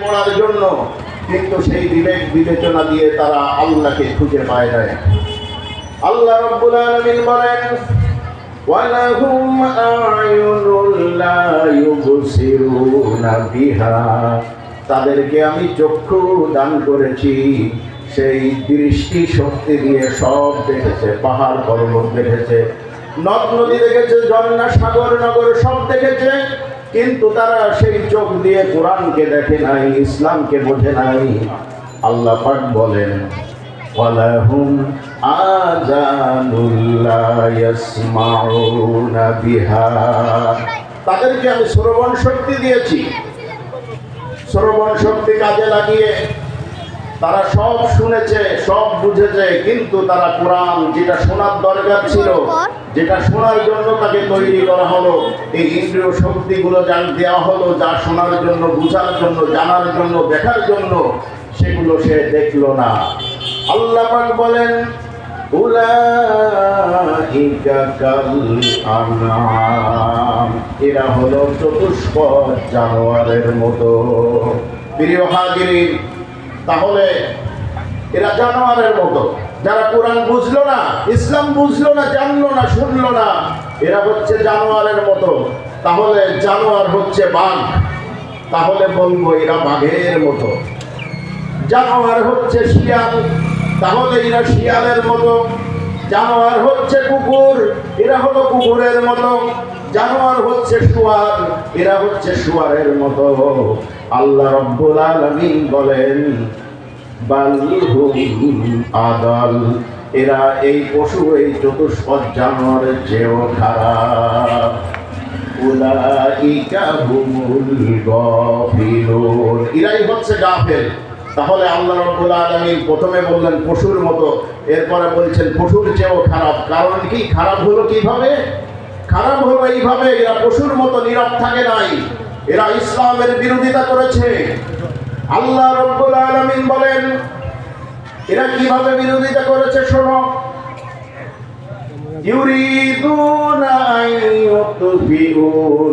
পড়ার জন্য, কিন্তু সেই বিবেক বিবেচনা দিয়ে তারা আল্লাহকে খুঁজে পায় না। আল্লাহ রাব্বুল আলামিন বলেন, ওয়ালাহুম আ'য়ুনুন লা ইউবসিরুনা বিহা, তাদেরকে আমি চক্ষু দান করেছি, সেই দৃষ্টি শক্তি দিয়ে সব দেখেছে, পাহাড় পর্বত দেখেছে, নদ নদী দেখেছে, ঝর্ণা সাগর নগর সব দেখেছে, কিন্তু তারা সেই চোখ দিয়ে কোরআনকে দেখে নাই, ইসলামকে বোঝে নাই। আল্লাহ পাক বলেন, ওয়ালাহুম আযানুন লা ইয়াসমাউনা বিহা, তাদেরকে আমি শ্রবণ শক্তি দিয়েছি, শ্রবণ শক্তি কাজে লাগিয়ে তারা সব শুনেছে, সব বুঝেছে, কিন্তু তারা কোরআন যেটা শোনার দরকার ছিল, যেটা শোনার জন্য তাকে তৈরি করা হলো, এই ইন্দ্রিয় শক্তিগুলো দেওয়া হলো, যা শোনার জন্য, বুঝার জন্য, জানার জন্য, দেখার জন্য, সেগুলো সে দেখলো না। আল্লাহ পাক বলেন, উলাইকা কাল আনআম, এরা হলো চতুষ্পদ জানোয়ারের মতো। প্রিয় হাজিরিন, তাহলে এরা জানোয়ারের মতো, যারা কোরআন বুঝলো না, ইসলাম বুঝলো না, জানলো না, শুনলো না, এরা হচ্ছে জানোয়ারের মতো। তাহলে জানোয়ার হচ্ছে বাঘ, তাহলে বলবো এরা বাঘের মতো। জানোয়ার হচ্ছে শিয়াল, তাহলে এরা শিয়ালের মতো। জানোয়ার হচ্ছে কুকুর, এরা হলো কুকুরের মতো। জানোয়ার হচ্ছে শুয়ার, এরা হচ্ছে শুয়ারের মতো। আল্লাহ রাব্বুল আলামিন বলেন, বাল হুম আদাল, এরা এই পশু, এই চতুষ্পদ জানোয়ারের চেয়েও খারাপ। উলাইকা হুমুল গাফিলুন, এরাই হচ্ছে গাফেল। তাহলে আল্লাহ রাব্বুল আলামিন প্রথমে বললেন পশুর মতো, এরপরে বলছেন পশুর চেয়েও খারাপ। কারণ কি? খারাপ হলো কিভাবে? খারাপ হলো এইভাবে, এরা পশুর মতো নীরব থাকে নাই, এরা ইসলামের বিরোধিতা করেছে। আল্লাহ রাব্বুল আলামিন বলেন, এরা কিভাবে বিরোধিতা করেছে শোনো। ইউরিদুনা আন ইউতফিউ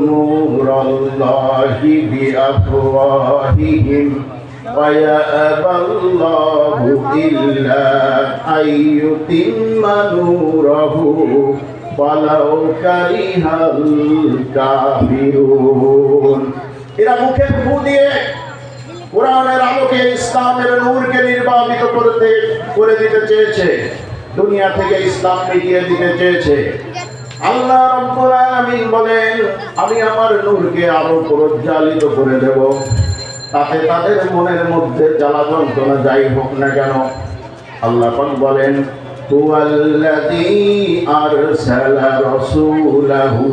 নূরাল্লাহি বিআফওয়াহিহিম ওয়া ইয়াবাল্লাহু ইল্লা আন ইউতিম্মা নূরাহু ওয়ালাউ কারিহাল কাফিরুন। এরা মুখে ফু দিয়ে কোরআনের আলোকে, ইসলামের নূরকে নির্বাপিত করে দিতে চেয়েছে, দুনিয়া থেকে ইসলাম মিটিয়ে দিতে চেয়েছে। আল্লাহ রাব্বুল আলামিন বলেন, আমি আমার নূরকে আরো প্রজ্বালিত করে দেব, তাতে তাদের মনের মধ্যে জ্বালা যন্ত্রণা যাই হোক না কেন। আল্লাহ পাক বলেন, হুয়াল্লাযী আরসালা রাসূলাহু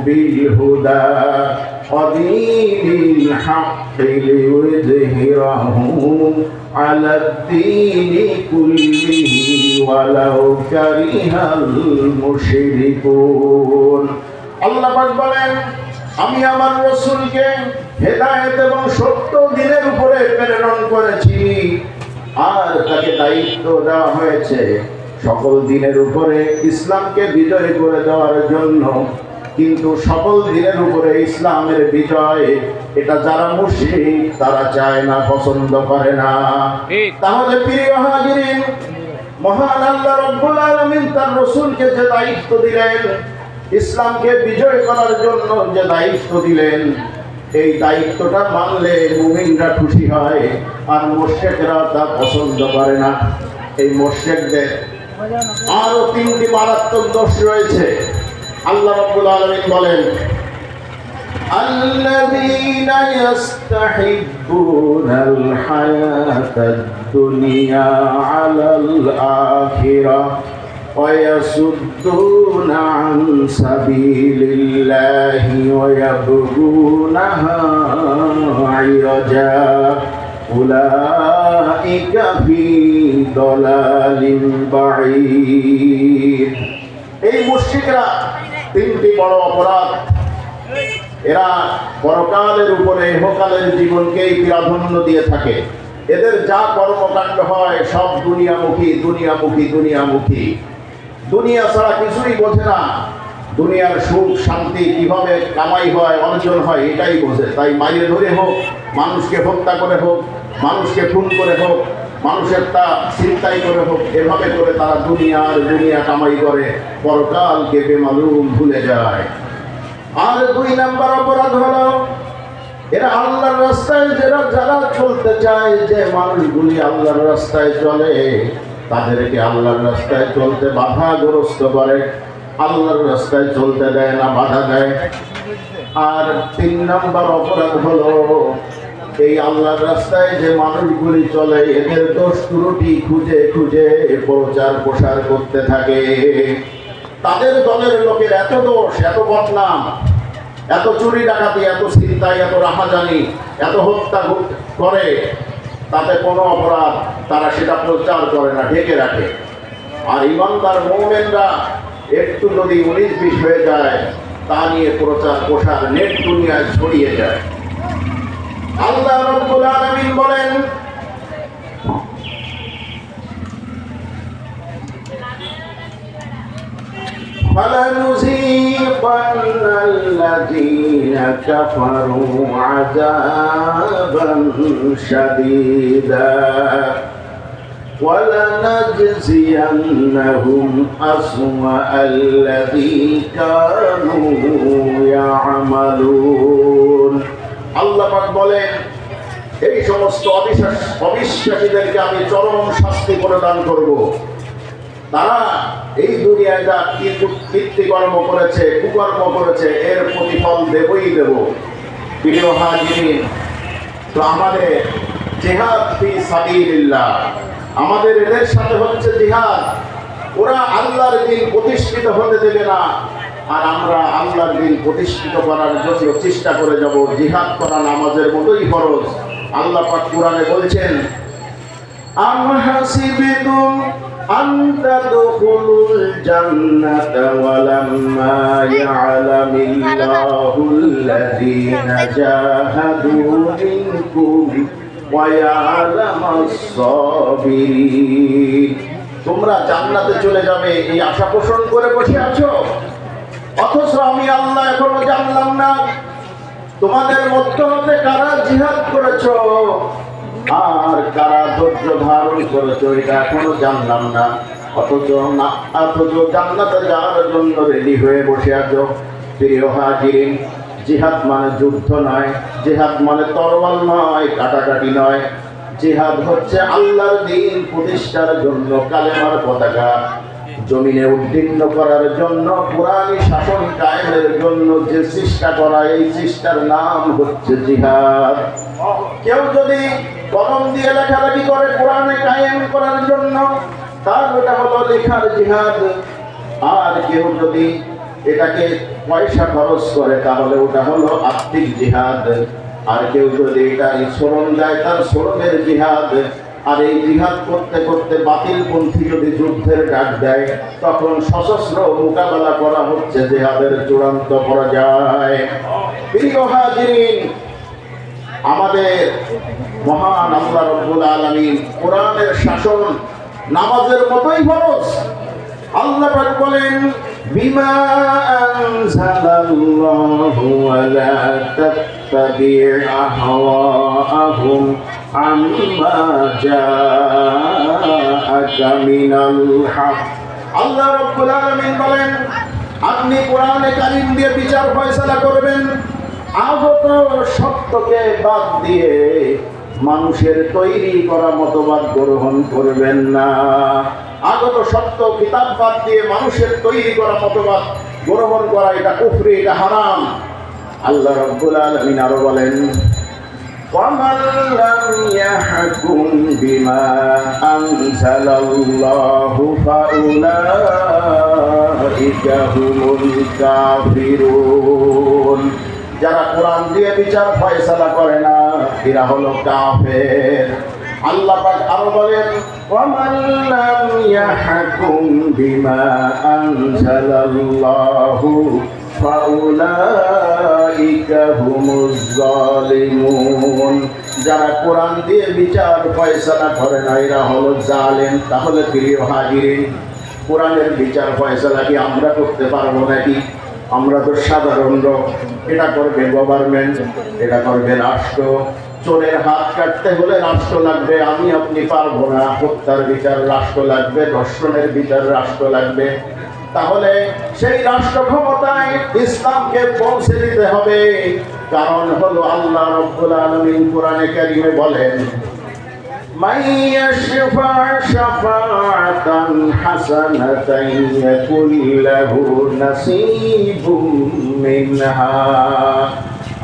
বিল হুদা ওয়া দীনিল হাক্কি লিইয়ুযহিরাহু আলাদ দীনি কুল্লিহি ওয়ালাউ কারিহাল মুশরিকুন। আল্লাহ পাক বলেন, আমি আমার রাসূলকে হেদায়েত এবং সত্য দ্বীনের উপরে প্রেরণ করেছি, আর তাকে দায়িত্ব দেওয়া হয়েছে সকল দ্বীনের উপরে ইসলামকে বিজয় করে দেওয়ার জন্য। কিন্তু সকল দ্বীনের উপরে ইসলামের বিজয়, এটা যারা মুশরিক তারা চায় না, পছন্দ করে না। তাহলে প্রিয় হাজিরিন, মহান আল্লাহ রাব্বুল আলামিন তার রাসূলকে যে দায়িত্ব দিলেন, ইসলামকে বিজয় করার জন্য যে দায়িত্ব দিলেন, এই দায়িত্বটা মানলে মুমিনরা খুশি হয়, আর মুশরিকরা তা পছন্দ করে না। এই মুশরিকদের আরো তিনটি মারাত্মক দোষ রয়েছে। আল্লাহ রাব্বুল আলামিন বলেন, আল্লাযীনা ইস্তাহিব্বুনাল হায়াতাদ দুনিয়া আলাল আখিরাহ ওয়া ইয়াসুদ্দুনা আন সাবিলিল্লাহি ওয়া ইয়াবগুনাহা ইওয়াজা উলাইকা ফি দালালিন বাঈদ। এই মুশরিকরা তিনটি বড় অপরাধ, এরা পরকালের উপরে ইহকালের জীবনকেই প্রাধান্য দিয়ে থাকে। এদের যা কর্মকাণ্ড হয় সব দুনিয়ামুখী, দুনিয়ামুখী, দুনিয়ামুখী। দুনিয়া ছাড়া কিছুই বোঝে না। দুনিয়ার সুখ শান্তি কিভাবে কামাই হয় অর্জন হয় এটাই বোঝে। তাই মাইরে ধরে হোক, মানুষকে হত্যা করে হোক, মানুষকে খুন করে হোক, মানুষের তা চিন্তাই করে হোক, এভাবে করে তারা দুনিয়া কামাই করে, পরকালকে বেমালুম ভুলে যায়। আর 2 নাম্বার অপরাধ হলো এরা আল্লাহর রাস্তায় যারা চলতে চায়, যে মানুষগুলি আল্লাহর রাস্তায় চলে তাদেরকে আল্লাহর রাস্তায় চলতে বাধাগ্রস্ত করে, আল্লাহর রাস্তায় চলতে দেয় না, বাধা দেয়। আর 3 নাম্বার অপরাধ হলো এই আল্লাহর রাস্তায় যে মানুষগুলি চলে এদের দোষ ত্রুটি খুঁজে খুঁজে প্রচার প্রসার করতে থাকে। তাদের দলের লোকের এত দোষ, এত বদনাম, এত চুরি ডাকাতি, এত চিন্তাই, এত রাহাজানি, এত হত্যা করে, তাতে কোনো অপরাধ তারা সেটা প্রচার করে না, ঢেকে রাখে। আর ইমানদার মুমিনরা একটু যদি 19-20 হয়ে যায় তা নিয়ে প্রচার প্রসার নেট দুনিয়ায় ছড়িয়ে যায়। আল্লাহ রাব্বুল আলামিন বলেন, فَلَنُذِيقَنَّ الَّذِينَ كَفَرُوا عَذَابًا شَدِيدًا وَلَنَجْزِيَنَّهُمْ أَسْوَأَ الَّذِي كَانُوا يَعْمَلُونَ। আল্লাহ পাক বলেন, এই সমস্ত অবিশ্বাসীদেরকে আমি চরম শাস্তি প্রদান করব। তারা এই দুনিয়ায় যা কীর্তিকর্ম করেছে, কুকর্ম করেছে, এর প্রতিফল দেবই দেব। প্রিয় হাজিরিন, তো আমাদের জিহাদ ফি সাবিলিল্লাহ, আমাদের এদের সাথে হচ্ছে জিহাদ। ওরা আল্লাহর দ্বীন প্রতিষ্ঠিত হতে দেবে না, আর আমরা আল্লাহর দ্বীন প্রতিষ্ঠিত করার জন্য চেষ্টা করে যাব। জিহাদ করা নামাজের মতোই ফরজ। আল্লাহ পাক কোরআনে বলছেন, আম হাসিবতুম আন তাদখুলুল জান্নাতা ওয়ালাম্মা ইয়া'লামিল্লাহুল্লাযীনা জাহাদু মিনকুম ওয়া ইয়া'লামাস সাবিরিন। তোমরা জান্নাতে চলে যাবে এই আশা পোষণ করে বসে আছো, অথচ আমি আল্লাহ এখনো জানলাম না তোমাদের মধ্য হতে কারা জিহাদ করেছো আর কারা ধৈর্য ধারণ করেছো, এটা এখনো জানলাম না। অথচ জান্নাতে যাওয়ার জন্য রেডি হয়ে বসে আছো। প্রিয় হাজিরিন, জিহাদ মানে যুদ্ধ নয়, জিহাদ মানে তরোয়াল নয়, কাটাকাটি নয়। জিহাদ হচ্ছে আল্লাহর দ্বীন প্রতিষ্ঠার জন্য, কালেমার পতাকা জমিনে উদ্দীর্ণ করার জন্য, কুরআনী শাসন কায়েমের জন্য যে চেষ্টা করা, এই চেষ্টার নাম হচ্ছে জিহাদ। কেউ যদি কলম দিয়ে লেখালেখি করে কোরআনে কায়েম করার জন্য, তার ওটা হলো লেখার জিহাদ। আর কেউ যদি এটাকে পয়সা খরচ করে তাহলে ওটা হলো আর্থিক জিহাদ। আর কেউ যদি এটা শ্রম দেয় তার শ্রমের জিহাদ। আর এই জিহাদ করতে করতে বাতিলপন্থী যদি যুদ্ধের ডাক দেয় তখন সশস্ত্র মোকাবেলা করা হচ্ছে জিহাদের চূড়ান্ত পর্যায়। প্রিয় হাজিরিন, আমাদের মহান আল্লাহ রাব্বুল আলামিন কোরআনের শাসন নামাজের মতোই ফরজ। আল্লাহ পাক বলেন, বিমা আনজালাল্লাহু ওয়ালা তাত্তাবি' আহওয়াআহুম আম্মা জাআকা মিনাল হক। আল্লাহ রাব্বুল আলামিন বলেন, আপনি কোরআনে কারীম দিয়ে বিচার ফয়সালা করবেন, আগত সত্যকে বাদ দিয়ে মানুষের তৈরি করা মতবাদ গ্রহণ করবেন না। আগত সত্য কিতাব বাদ দিয়ে মানুষের তৈরি করা মতবাদ গ্রহণ করা, এটা কুফরি, এটা হারাম। আল্লাহ রাব্বুল আলামিন আরো বলেন, وَمَنْ لَمْ يَحْكُمْ بِمَا أَنزَلَ اللَّهُ فَأُولَئِكَ هُمُ الْكَافِرُونَ। যারা কোরআন দিয়ে বিচার ফয়সালা করে না এরা হলো কাফের। আল্লাহ পাক আরো বলেন, وَمَنْ لَمْ يَحْكُمْ بِمَا أَنزَلَ اللَّهُ فَأُولَئِكَ هُمُ الظَّالِمُونَ। যারা কোরআন দিয়ে বিচার ফয়সালা করে না এরা হলো জালেম। তাহলে প্রিয় হাজিরিন, কোরআনের বিচার ফয়সালা কি আমরা করতে পারবো নাকি? আমরা তো সাধারণ লোক, এটা করবে গভর্নমেন্ট, এটা করবে রাষ্ট্র। চোরের হাত কাটতে হলে রাষ্ট্র লাগবে, আমি আপনি পারবো না। হত্যার বিচার রাষ্ট্র লাগবে, ধর্ষণের বিচার রাষ্ট্র লাগবে। তাহলে সেই রাষ্ট্র ক্ষমতায় ইসলামকে পৌঁছে দিতে হবে। কারণ হলো আল্লাহ রাব্বুল আলামিন কোরআনে কারিমে বলেন, মান ইয়াশফা শাফাআতান হাসানাতান ইয়াকুল লাহু নাসীবুম মিনহা।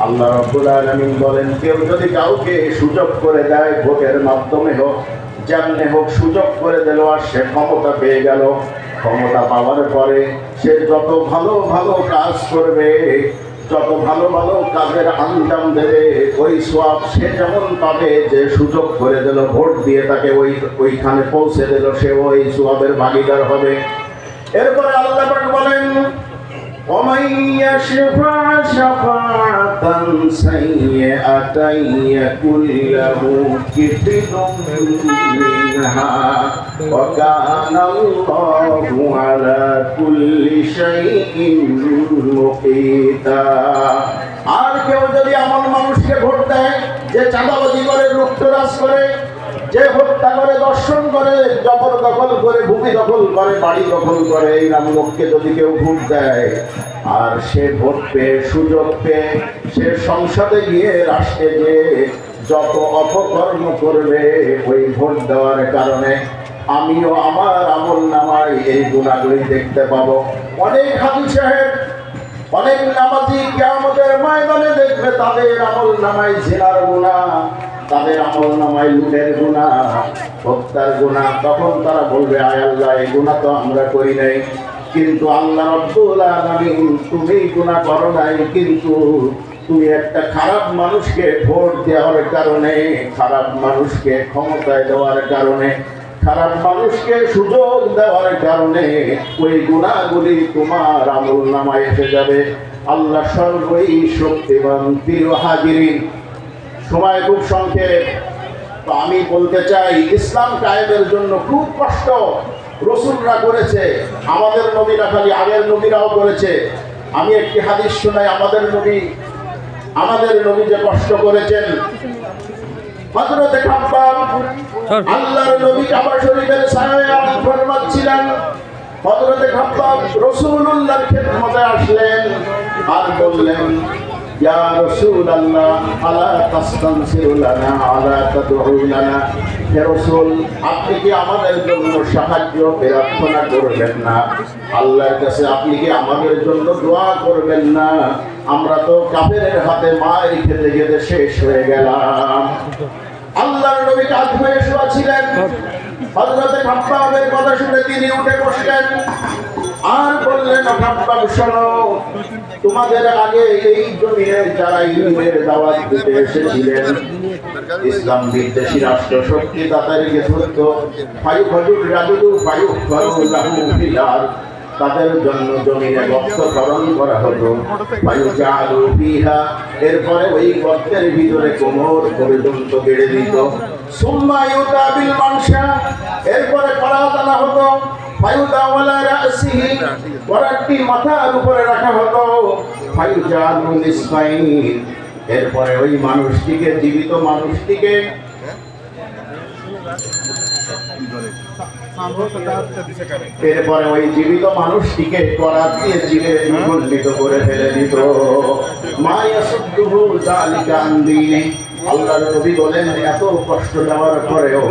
আল্লাহ রাব্বুল আলামিন বলেন, কেউ যদি কাউকে সুযোগ করে দেয়, ভোটের মাধ্যমে হোক, যেমনে হোক সুযোগ করে দিল, আর সে ক্ষমতা পেয়ে গেল, ক্ষমতা পাওয়ার পরে সে যত ভালো ভালো কাজ করবে, যত ভালো ভালো কাজের আঞ্জাম দেবে, ওই সওয়াব সে যেমন পাবে, যে সুযোগ করে দিল, ভোট দিয়ে তাকে ওইখানে পৌঁছে দিল, সে ওই সওয়াবের ভাগীদার হবে। এরপরে আল্লাহ পাক বলেন, ومن يشفع شفاعة سيئة يكن له كفل منها وكان الله على كل شيء مقيتا। আর কেউ যদি এমন মানুষকে ভোট দেয় যে চাঁদাবাজি করে, লুটতরাজ করে, যে হত্যা করে, দর্শন করে, জবরদখল করে, ভূমি দখল করে, বাড়ি দখল করে, এইরকম লোককে যদি কেউ ভোট দেয়, আর সে ভোট পেয়ে, সুযোগ পেয়ে সে সংসদে গিয়ে, রাষ্ট্রে গিয়ে যত অপকর্ম করবে, ওই ভোট দেওয়ার কারণে আমিও আমার আমল নামায় এই গুণাগুলি দেখতে পাবো। অনেক হাজী সাহেব, অনেক নামাজি কিয়ামতের ময়দানে দেখবে তাদের আমল নামায় জিনার গুনাহ, তাদের আমল নামায় লুটের গুনাহ, হত্যার গুনাহ। তখন তারা বলবে, আয় আল্লাহ, এই গুনাহ তো আমরা করি নাই। কিন্তু আল্লাহ রাব্বুল আলামিন, তুমি গুনাহ করো নাই, কিন্তু তুমি একটা খারাপ মানুষকে ভোট দেওয়ার কারণে, খারাপ মানুষকে ক্ষমতায় দেওয়ার কারণে, খারাপ মানুষকে সুযোগ দেওয়ার কারণে ওই গুনাহগুলি তোমার আমল নামায় এসে যাবে। আল্লাহ সর্বই শক্তিমান। প্রিয় হাজিরিন, সময় খুব সংক্ষেপ, তো আমি বলতে চাই, ইসলাম কায়েমের জন্য খুব কষ্ট রসুলরা করেছে। আমাদের নবীরা খালি, আগের নবীরাও করেছে। আমি একটি হাদিস শোনাই, আমাদের নবী যে কষ্ট করেছেন। হযরত খাব্বাব আল্লাহর নবী কাবা শরীফের ছায়ায় ফরমাচ্ছিলেন। হযরত খাব্বাব রাসূলুল্লাহর খেদমতে আসলেন আর বললেন, ইয়া রাসূলুল্লাহ, আলা তাস্তানসিরু লানা, আলা তাদউ লানা। হে রাসূল, আপনি কি আমাদের জন্য সাহায্য প্রার্থনা করবেন না? আল্লাহর কাছে আপনি কি আমাদের জন্য দোয়া করবেন না? আমরা তো কাফেরের হাতে মার খেতে খেতে শেষ হয়ে গেলাম। আল্লাহর নবী কাঁধ হয়ে শোয়া ছিলেন। হযরত খাব্বাবের কথা শুনে তিনি উঠে বসলেন আর বললেন, খাব্বাব শোনো, তোমাদের আগে এই জমিনের যারা ইলমের দাওয়াত দিতে এসেছিলেন, ইসলাম বিদ্বেষী রাষ্ট্র শক্তি তাদেরকে ধরতো, তাদের জন্য জমিনে গর্তকরণ করা হতো। এরপরে ওই গর্তের ভিতরে কোমর পর্যন্ত গেড়ে দিত। এরপরে করাত আনা হতো, করাতটি মাথার উপরে রাখা হতো। এরপরে ওই মানুষটিকে, জীবিত মানুষটিকে এরপরে ওই জীবিত মানুষটিকে করাত দিয়ে জিলে নিমজ্জিত করে ফেলে দিত। আল্লাহর নবী বলেন, এত কষ্ট দেওয়ার পরেও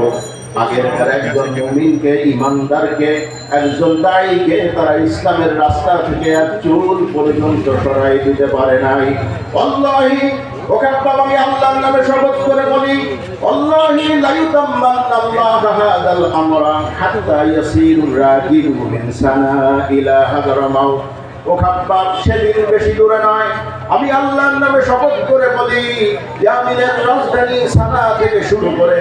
আগেরকার একজন মুমিনকে, ইমানদারকে, একজন দায়ীকে তারা ইসলামের রাস্তা থেকে এক চুল পর্যন্ত সরাই দিতে পারে নাই। আল্লাহি, আমি আল্লাহর নামে শপথ করে বলি, আল্লাহি লা ইউতাম্মান্নাল্লাহু হাযাল আমরা হাত্তা ইয়াসিরুর রাকিবু মিন সানা ইলা হাযরামাউত। ও খাব্বাব, সেদিন বেশি দূরে নয়, আমি আল্লাহর নামে শপথ করে বলি, ইয়ামিনের রাজধানী সানা থেকে শুরু করে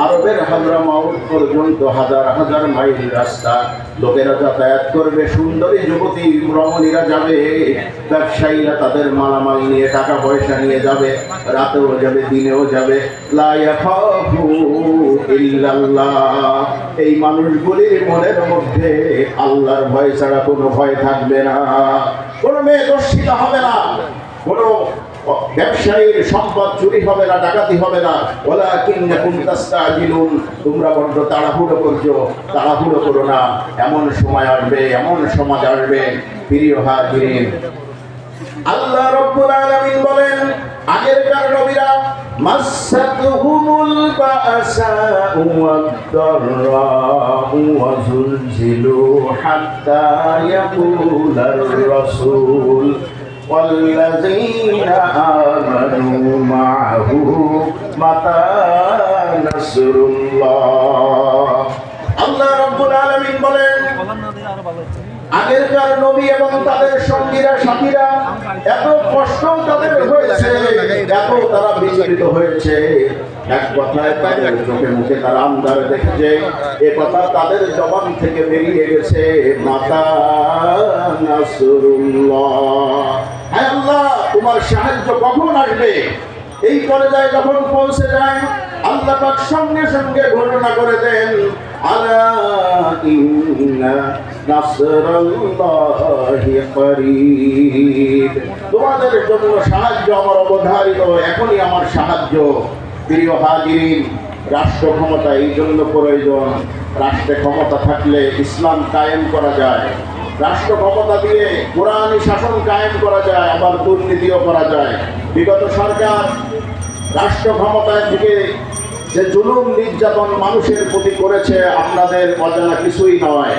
আরবের হাযরামাউত পর্যন্ত হাজার হাজার মাইল রাস্তা লোকেরা যাতায়াত করবে। সুন্দরী যুবতী রমণীরা যাবে, ব্যবসায়ীরা তাদের মালামাল নিয়ে, টাকা পয়সা নিয়ে যাবে, রাতেও যাবে, দিনেও যাবে। লা ইয়াখাফু ইল্লাল্লাহ। এই মানুষগুলির মনের মধ্যে আল্লাহর ভয় ছাড়া কোনো ভয় থাকবে না। কোনো মেয়ে দর্শিত হবে না, কোনো ব্যবসায়ীর সম্পদ চুরি হবে না, ডাকাতি হবে না। ওয়ালাকিন্নাকুম তাস্তাজিলুন, তোমরা বড্ড তাড়াহুড়ো করছো, তাড়াহুড়ো করো না। এমন সময় আসবে, এমন সমাজ আসবে, প্রিয় হাজিরিন, আল্লাহ রাব্বুল আলামিন বলেন আগেরকার নবীরা মাসাতুহুমুল বাসাউ ওয়াদ-দাররাউ ওয়া যুলজিলু হাত্তা ইয়াকুলার রাসূল ওয়াল্লাযীনা আমানু মা'হু মাতা নাসরুল্লাহ। আল্লাহ রাব্বুল আলামিন বলেন আগেরকার নবী এবং তাদের সঙ্গীরা সাথীরা এত কষ্ট তাদের হয়েছে, এত তারা বিচলিত হয়েছে, এক কথায় তাদের চোখে মুখে তারা আন্ধারে দেখেছে, এ কথা তাদের জবান থেকে বেরিয়ে গেছে, মাতা নাসরুল্লাহ, হে আল্লাহ তোমার সাহায্য কখন আসবে। এই পর্যায়ে যখন পৌঁছে যায় আল্লাহ পাক সঙ্গে সঙ্গে ঘোষণা করে দেন আলা ইন্না নাসরাল্লাহি করিব, তোমাদের জন্য সাহায্য আমার অবধারিত, এখনই আমার সাহায্য। প্রিয় হাজিরিন, রাষ্ট্র ক্ষমতা এই জন্য প্রয়োজন, রাষ্ট্রে ক্ষমতা থাকলে ইসলাম কায়েম করা যায়, রাষ্ট্র ক্ষমতা দিয়ে কোরআনী শাসন কায়েম করা যায়, আবার দুর্নীতিও করা যায়। বিগত সরকার রাষ্ট্র ক্ষমতায় থেকে যে জুলুম নির্যাতন মানুষের প্রতি করেছে আপনাদের অজানা কিছুই নয়।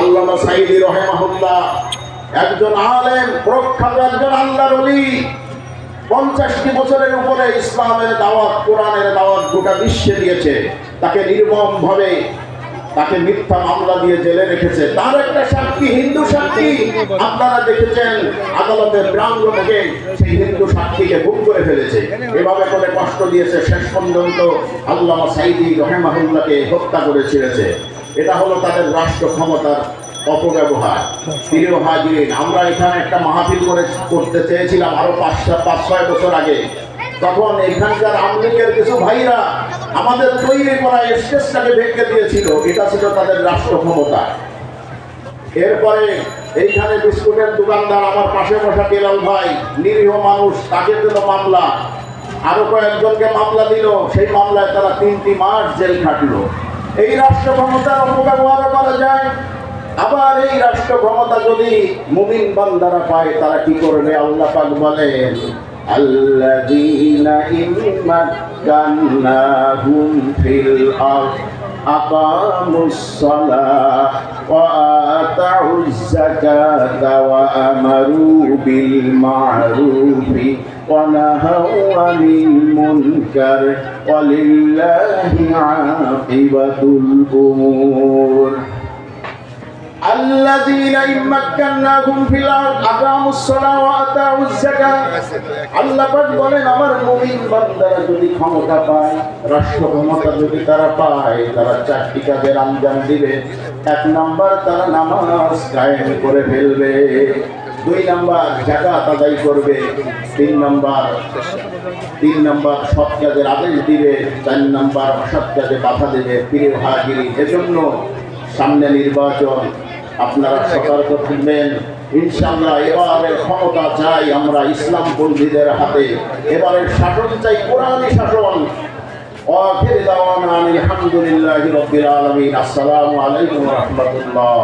আল্লামা সাঈদী রাহিমাহুল্লাহ একজন আলেম, প্রখ্যাত একজন আল্লাহর ওলি, 50টি বছরের উপরে ইসলামের দাওয়াত, কোরআনের দাওয়াত গোটা বিশ্বে দিয়েছে। তাকে নির্মমভাবে তাকে মিথ্যা মামলা দিয়ে জেলে রেখেছে। তার একটা সাক্ষী, হিন্দু সাক্ষী, আপনারা দেখেছেন আদালতের প্রাঙ্গণে সেই হিন্দু সাক্ষীকে গুম করে ফেলেছে। এভাবে করে কষ্ট দিয়েছে, শেষ পর্যন্ত আল্লামা সাঈদী রাহিমাহুল্লাহকে হত্যা করে ছেড়েছে। এটা হলো তাদের রাষ্ট্র ক্ষমতার অপব্যবহার। প্রিয় হাজিরিন, আমরা এখানে একটা মাহফিল করতে চেয়েছিলাম আরো 5-6 বছর আগে। তখন এখানকার আমলিকের কিছু ভাইরা আমাদের তৈরি করা স্টেজটাকে ভেঙে দিয়েছিল, এটা ছিল তাদের রাষ্ট্র ক্ষমতা। এরপরে এইখানে বিস্কুটের দোকানদার আমার পাশে বসা বেলাল ভাই, নিরীহ মানুষ, তাকে দিল মামলা, আরো কয়েকজনকে মামলা দিল, সেই মামলায় তারা 3টি মাস জেল খাটলো। এই রাষ্ট্র ক্ষমতার অপব্যবহার করা যায়। আবার এই রাষ্ট্র ক্ষমতা যদি মুমিন বান্দারা পায় তারা কি করবে? আল্লাহ পাক বলেন আল্লাযীনা ইম্মাক্কান্নাহুম ফিল আরদ আকামুস সালাহ ওয়া আতাউজ যাকাতা ওয়া আমারু বিল মা'রুফি ওয়া নাহাউ আনিল মুনকার ওয়ালিল্লাহি আকিবাতুল উমুর। الذين ইম্মাক্কান্নাহুম ফিল আরদ আকামুস সালাহ ওয়া আতাউজ যাকাত। আল্লাহ পাক বলেন আমার মুমিন বান্দারা যদি ক্ষমতা পায়, রাষ্ট্র ক্ষমতা যদি তারা পায়, তারা 4টি কাজের আঞ্জাম দিবে। 1 নাম্বার তারা নামাজ কায়েম করে ফেলবে, 2 নাম্বার যাকাত আদায় করবে, 3 নাম্বার সৎ কাজের আদেশ দিবে, 4 নাম্বার অসৎ কাজে বাধা দেবে। প্রিয় হাজিরিন, এজন্য সামনে নির্বাচন, আপনারা সতর্ক থাকবেন। ইনশাআল্লাহ এবারের ক্ষমতা চাই আমরা ইসলাম পন্থীদের হাতে, এবারের শাসন চাই কোরআনী শাসন। আখির দাওয়ানা আলহামদুলিল্লাহি রাব্বিল আলামিন। আসসালামু আলাইকুম ওয়া রাহমাতুল্লাহ।